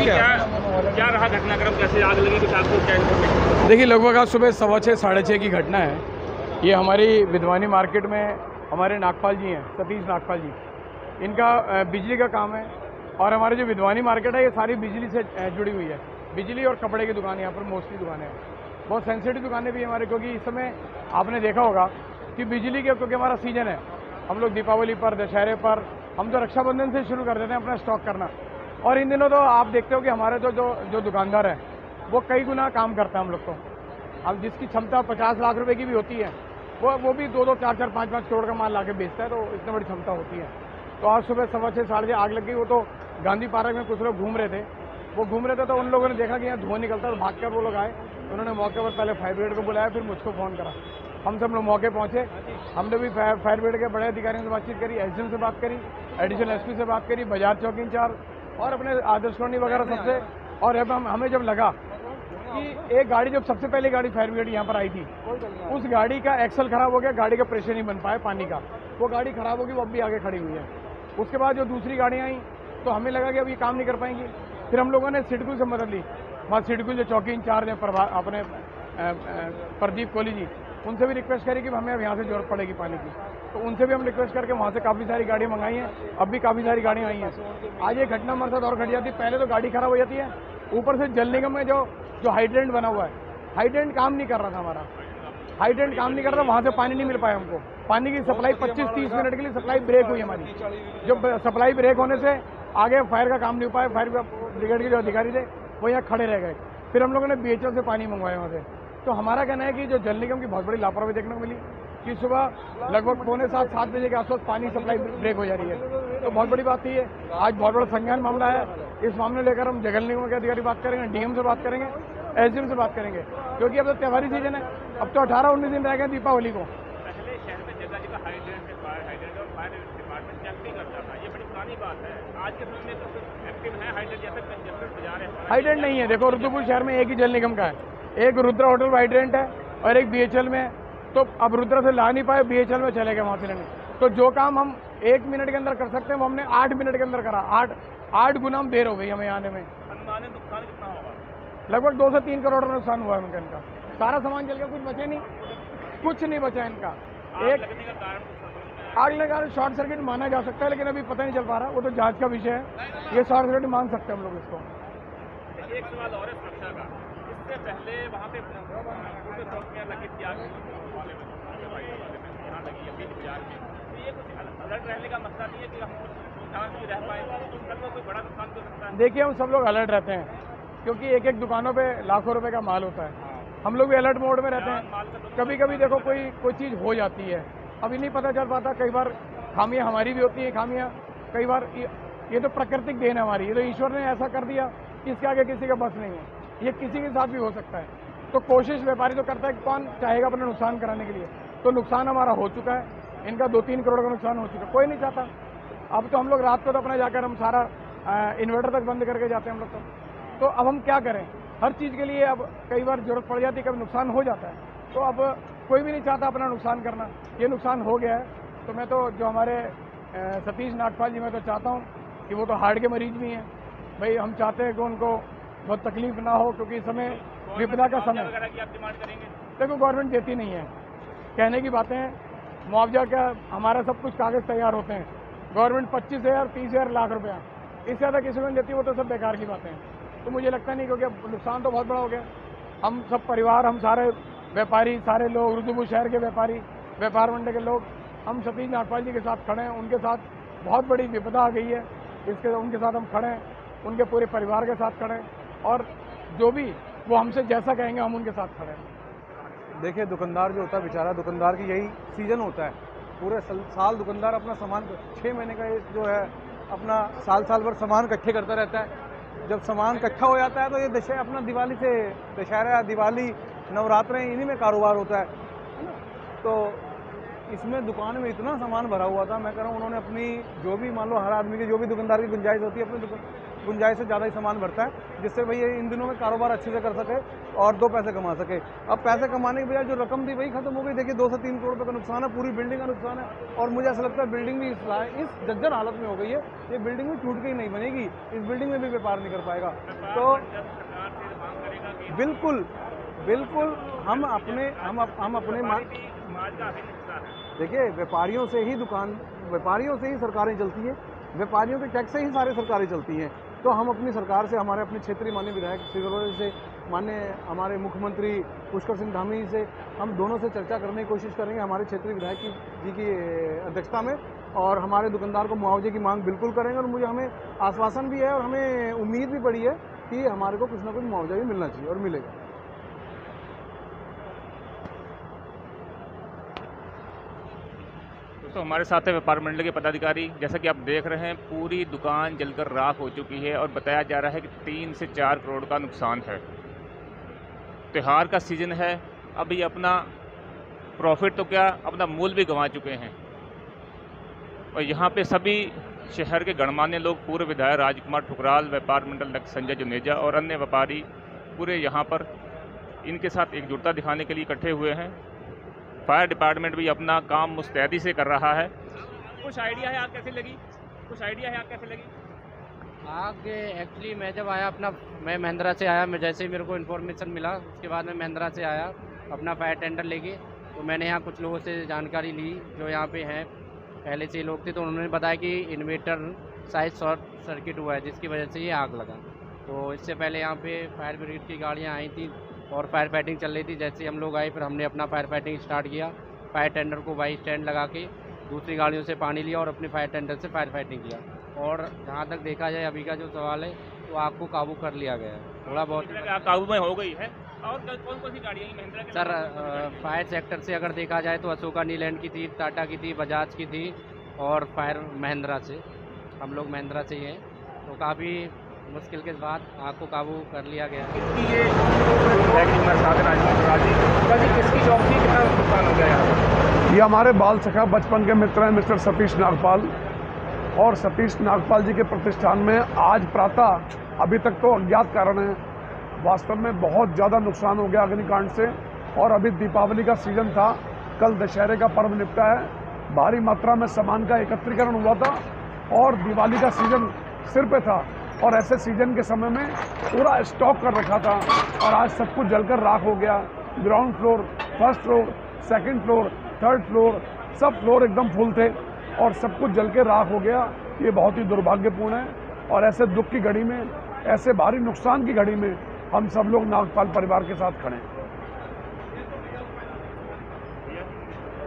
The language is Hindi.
क्या क्या रहा घटनाक्रम, कैसे आग लगी, कुछ आपको क्या इन्फॉर्मेशन? देखिए, लगभग आज सुबह 6:15 साढ़े 6 की घटना है। ये हमारी विधवानी मार्केट में हमारे नागपाल जी हैं, सतीश नागपाल जी। इनका बिजली का काम है और हमारी जो विधवानी मार्केट है ये सारी बिजली से जुड़ी हुई है। बिजली और कपड़े की दुकानें यहाँ पर मोस्टली दुकानें हैं। बहुत सेंसिटिव दुकानें भी हमारे, क्योंकि इस समय आपने देखा होगा कि बिजली के, क्योंकि हमारा सीजन है, हम लोग दीपावली पर, दशहरे पर, हम तो रक्षाबंधन से शुरू कर देते हैं अपना स्टॉक करना। और इन दिनों तो आप देखते हो कि हमारे जो दुकानदार हैं वो कई गुना काम करता है हम लोग को। अब जिसकी क्षमता 50 लाख रुपए की भी होती है वो भी 2-2, 4-4, 5-5 करोड़ का माल लाके बेचता है, तो इतनी बड़ी क्षमता होती है। तो आज सुबह 6:15 साढ़े 6 आग लग गई। वो तो गांधी पार्क में कुछ लोग घूम रहे थे, तो उन लोगों ने देखा कि यहाँ धुआं निकलता है, तो भागकर वो लोग आए। उन्होंने मौके पर पहले फायर ब्रिगेड को बुलाया, फिर मुझको फ़ोन करा। हम सब लोग मौके पहुँचे। हमने भी फायर ब्रिगेड के बड़े अधिकारियों से बातचीत करी, एसडीएम से बात करी, एडिशनल एसपी से बात करी, बाजार चौकी इंचार्ज और अपने आदर्श कॉलोनी वगैरह सबसे। और हमें जब लगा कि एक गाड़ी, जब सबसे पहली गाड़ी फायर ब्रिगेड यहाँ पर आई थी, उस गाड़ी का एक्सल खराब हो गया, गाड़ी का प्रेशर नहीं बन पाया पानी का, वो गाड़ी खराब होगी, वो अब भी आगे खड़ी हुई है। उसके बाद जो दूसरी गाड़ियाँ आई तो हमें लगा कि अब ये काम नहीं कर पाएंगी। फिर हम लोगों ने सिडकुल से मदद ली। वहाँ सिडकुल जो चौकी इंचार्ज हैं अपने प्रदीप कोहली जी, उनसे भी रिक्वेस्ट करी कि हमें अब यहाँ से जरूरत पड़ेगी पानी की, तो उनसे भी हम रिक्वेस्ट करके वहाँ से काफ़ी सारी गाड़ियाँ मंगाई हैं। अब भी काफ़ी सारी गाड़ियाँ आई हैं। आज ये घटना हमारे साथ और घट जाती है। पहले तो गाड़ी खराब हो जाती है, ऊपर से जल निगम में जो हाइड्रेंट बना हुआ है, हाइड्रेंट काम नहीं कर रहा था हमारा, हाइड्रेंट काम नहीं कर रहा था, वहाँ से पानी नहीं मिल पाया हमको। पानी की सप्लाई 25-30 मिनट के लिए सप्लाई ब्रेक हुई हमारी। जब सप्लाई ब्रेक होने से आगे फायर का काम नहीं हो पाया, फायर ब्रिगेड के जो अधिकारी थे वो यहाँ खड़े रह गए। फिर हम लोगों ने बीएचएल से पानी मंगवाया वहाँ से। तो हमारा कहना है कि जो जल निगम की बहुत बड़ी लापरवाही देखने को मिली कि सुबह लगभग 6:45-7 बजे के आसपास पानी सप्लाई ब्रेक हो जा रही है, तो बहुत बड़ी बात थी। आज बहुत बड़ा संज्ञान मामला है। इस मामले लेकर हम जल निगम के अधिकारी बात करेंगे, डीएम से बात करेंगे, एसडीएम से बात करेंगे, क्योंकि अब तो त्योहारी सीजन है। अब तो 18-19 दिन रह गए दीपावली को। पहले शहर में जगह जगह हाइड्रेंट और फायर डिपार्टमेंट चेक नहीं करता था, ये बड़ी पुरानी बात है। आज के समय में तो एक्टिव है हाइड्रेंट, जैसे बाजार है। हाइड्रेंट नहीं है, देखो रुद्रपुर शहर में एक ही जल निगम का है, एक रुद्रा होटल हाइड्रेंट है और एक बीएचएल में है। तो अब रुद्रा से ला नहीं पाए, बीएचएल में चले गए वहाँ से लेने। तो जो काम हम 1 मिनट के अंदर कर सकते हैं वो हमने 8 मिनट के अंदर करा। 8 गुना हम देर हो गई हमें आने में। अनुमानित नुकसान कितना होगा? लगभग 2 से 3 करोड़ का नुकसान हुआ है उनका। इनका सारा सामान जल गया, कुछ बचे नहीं, कुछ नहीं बचा इनका। एक लगने का कारण, आग लगा कारण शॉर्ट सर्किट माना जा सकता है, लेकिन अभी पता नहीं चल पा रहा, वो तो जांच का विषय है। ये शॉर्ट सर्किट मान सकते हैं हम लोग इसको। एक सवाल और है सुरक्षा का। इससे पहले वहाँ पे चौकियाँ लगी थी आग वाले में, यहाँ लगी अभी बाजार में, तो ये कुछ अलर्ट रहने का मसला नहीं है कि हम शांत भी रह पाए, कल में कोई बड़ा नुकसान हो सकता है? देखिए, हम सब लोग अलर्ट रहते हैं, क्योंकि एक एक दुकानों पे लाखों रुपए का माल होता है। हम लोग भी अलर्ट मोड में रहते हैं। कभी कभी देखो कोई चीज़ हो जाती है, अभी नहीं पता चल पाता। कई बार खामियां हमारी भी होती हैं, खामियां कई बार ये तो प्राकृतिक देन है हमारी, ये तो ईश्वर ने ऐसा कर दिया कि इसके आगे किसी का बस नहीं है, ये किसी के साथ भी हो सकता है। तो कोशिश व्यापारी तो करता है कि कौन चाहेगा अपना नुकसान कराने के लिए। तो नुकसान हमारा हो चुका है, इनका 2-3 करोड़ का नुकसान हो चुका है, कोई नहीं चाहता। अब तो हम लोग रात को तो अपना जाकर हम सारा इन्वर्टर तक बंद करके जाते हैं हम लोग। तो अब हम क्या करें, हर चीज़ के लिए अब कई बार जरूरत पड़ जाती है, कभी नुकसान हो जाता है। तो अब कोई भी नहीं चाहता अपना नुकसान करना। ये नुकसान हो गया है, तो मैं तो जो हमारे सतीश नागपाल जी, मैं तो चाहता हूँ कि वो तो हार्ट के मरीज भी हैं भाई, हम चाहते हैं कि उनको बहुत तकलीफ ना हो, क्योंकि इस समय विपदा का समय। देखो, गवर्नमेंट देती नहीं है, कहने की बातें हैं। मुआवजा क्या, हमारा सब कुछ कागज़ तैयार होते हैं। गवर्नमेंट 25,000, 30,000 लाख रुपया, इससे ज़्यादा किसी को नहीं देती, वो तो सब बेकार की बातें हैं। तो मुझे लगता नहीं, क्योंकि अब नुकसान तो बहुत बड़ा हो गया। हम सब परिवार, हम सारे व्यापारी, सारे लोग, रुद्रपुर शहर के व्यापारी, व्यापार मंडल के लोग, हम सतीश नागपाल जी के साथ खड़े हैं। उनके साथ बहुत बड़ी विपदा आ गई है, उनके साथ हम खड़े हैं, उनके पूरे परिवार के साथ खड़े हैं, और जो भी वो हमसे जैसा कहेंगे हम उनके साथ खड़े हैं। देखिए, दुकानदार जो होता है बेचारा, दुकानदार की यही सीज़न होता है। पूरे साल दुकानदार अपना सामान 6 महीने का जो है अपना साल भर सामान इकट्ठे करता रहता है। जब सामान इकट्ठा हो जाता है तो ये दशहरा, अपना दिवाली से दशहरा, दिवाली, नवरात्रे, इन्हीं में कारोबार होता है ना। तो इसमें दुकान में इतना सामान भरा हुआ था, मैं कह रहा हूँ उन्होंने अपनी जो भी, मान लो हर आदमी की जो भी दुकानदार की गुंजाइश होती है, अपनी गुंजाइश से ज़्यादा ही सामान भरता है, जिससे भाई ये इन दिनों में कारोबार अच्छे से कर सके और 2 पैसे कमा सके। अब पैसे कमाने के बजाय जो रकम थी वही खत्म हो गई। देखिए 2 से 3 करोड़ रुपये का नुकसान है, पूरी बिल्डिंग का नुकसान है। और मुझे ऐसा लगता है बिल्डिंग भी इस जर्जर हालत में हो गई है, ये बिल्डिंग भी टूट के ही नहीं बनेगी, इस बिल्डिंग में भी व्यापार नहीं कर पाएगा। तो बिल्कुल बिल्कुल हम अपने देखिए व्यापारियों से ही सरकारें चलती हैं, व्यापारियों के टैक्स से ही सारी सरकारें चलती हैं। तो हम अपनी सरकार से, हमारे अपने क्षेत्रीय माननीय विधायक श्री से, माननीय हमारे मुख्यमंत्री पुष्कर सिंह धामी से, हम दोनों से चर्चा करने की कोशिश करेंगे हमारे क्षेत्रीय विधायक जी की अध्यक्षता में, और हमारे दुकानदार को मुआवजे की मांग बिल्कुल करेंगे। और मुझे हमें आश्वासन भी है और हमें उम्मीद भी पड़ी है कि हमारे को कुछ ना कुछ मुआवजा भी मिलना चाहिए और मिलेगा। दोस्तों हमारे साथ है व्यापार मंडल के पदाधिकारी। जैसा कि आप देख रहे हैं पूरी दुकान जलकर राख हो चुकी है और बताया जा रहा है कि 3 से 4 करोड़ का नुकसान है। त्योहार का सीज़न है, अभी अपना प्रॉफिट तो क्या अपना मूल भी गंवा चुके हैं। और यहाँ पे सभी शहर के गणमान्य लोग, पूर्व विधायक राजकुमार ठुकराल, व्यापार मंडल संजय जुनेजा और अन्य व्यापारी पूरे यहाँ पर इनके साथ एकजुटता दिखाने के लिए इकट्ठे हुए हैं। फायर डिपार्टमेंट भी अपना काम मुस्तैदी से कर रहा है। कुछ आइडिया है आग कैसे लगी? आग एक्चुअली मैं जब आया मैं महिंद्रा से आया, मैं जैसे ही मेरे को इन्फॉर्मेशन मिला उसके बाद मैं महिंद्रा से आया अपना फायर टेंडर लेके। तो मैंने यहाँ कुछ लोगों से जानकारी ली जो यहाँ पे हैं, पहले से लोग थे, तो उन्होंने बताया कि इन्वर्टर शायद शॉर्ट सर्किट हुआ है जिसकी वजह से ये आग लगा। तो इससे पहले यहाँ पे फायर ब्रिगेड की गाड़ियाँ आई थी और फायर फाइटिंग चल रही थी। जैसे हम लोग आए फिर हमने अपना फायर फाइटिंग स्टार्ट किया, फायर टेंडर को बाई स्टैंड लगा के दूसरी गाड़ियों से पानी लिया और अपने फायर टेंडर से फायर फाइटिंग किया। और जहाँ तक देखा जाए अभी का जो सवाल है तो आग को काबू कर लिया गया है, थोड़ा बहुत काबू में हो गई है। और कौन कौन सी गाड़ियाँ महिंद्रा की? सर फायर सेक्टर से अगर देखा जाए तो अशोका नीलैंड की थी, टाटा की थी, बजाज की थी और फायर महिंद्रा से, हम लोग महिंद्रा से ही हैं। तो काफ़ी मुश्किल के बाद आग को काबू कर लिया गया। किसकी जॉब थी, कितना नुकसान हो गया? ये हमारे बाल सखा बचपन के मित्र हैं मिस्टर सतीश नागपाल, और सतीश नागपाल जी के प्रतिष्ठान में आज प्रातः अभी तक तो अज्ञात कारण है, वास्तव में बहुत ज़्यादा नुकसान हो गया अग्निकांड से। और अभी दीपावली का सीजन था, कल दशहरे का पर्व निपटा है, भारी मात्रा में सामान का एकत्रीकरण हुआ था और दिवाली का सीजन सिर पे था। और ऐसे सीजन के समय में पूरा स्टॉक कर रखा था और आज सब कुछ जलकर राख हो गया। Ground floor, first floor, second floor, third floor, सब फ्लोर एकदम फुल थे और सब कुछ जल के राख हो गया। ये बहुत ही दुर्भाग्यपूर्ण है और ऐसे दुख की घड़ी में, ऐसे भारी नुकसान की घड़ी में हम सब लोग नागपाल परिवार के साथ खड़े हैं।